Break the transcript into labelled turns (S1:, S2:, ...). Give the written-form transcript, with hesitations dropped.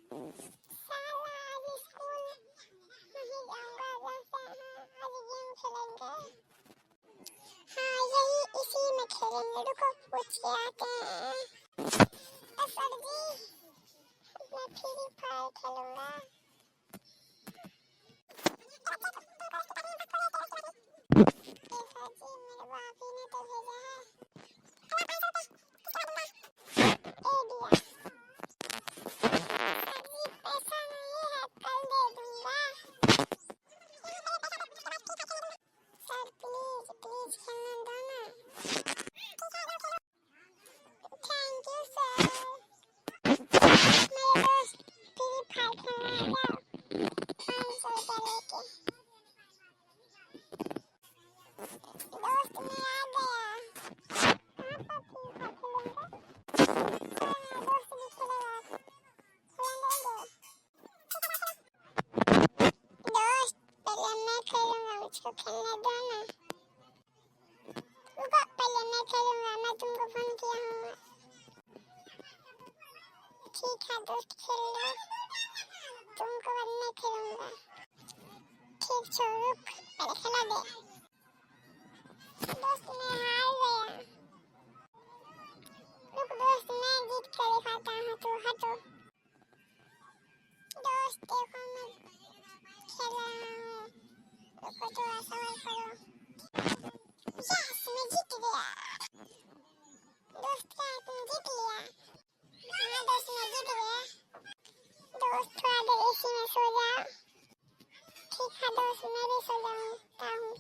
S1: साला आज स्कूल नहीं जाऊंगा, घर से आज गेम खेलेंगे। हाँ यही इसी में खेलेंगे, रुको पूछ के आते हैं। सर जी मैं फ्री फायर खेलूंगा। सर जी मेरे भाभी ने तो भेजा है। ए दिया। सर जी पैसा नहीं है, कल दे दूंगा। सर प्लीज प्लीज खेलने दो ना। Thank you sir. मेरे दोस्त फ्री फायर खेलने आ जाओ 500 रुपया लेके। दोस्त मैं आ गया। कहाँ पर फ्री फायर खेलेंगे? मेरा दोस्त भी खेलेगा, खेलने दो। दोस्त पहले मैं खेलूंगा, मुझको खेलने दो ना। रुको पहले मैं खेलूंगा, मैं तुमको फोन किया हूँ। ठीक है दोस्त खेल लो, तुमको बाद में खेलूंगा। ठीक छो रुक पहले खेला दे। दोस्त मैं हार गया। रुक दोस्त मैं जीत कर दिखाता हूँ, तू हटो। दोस्त देखो मैं खेल रहा हूँ, रुको थोड़ा सबर करो। यस मैं जीत गया। दोस्त क्या तुम जीत लिया? हाँ दोस्त मैं जीत गया। दोस्त थोड़ा देर एसी में सो जाओ। ठीक है दोस्त मैं भी सो जाऊंगा हूँ।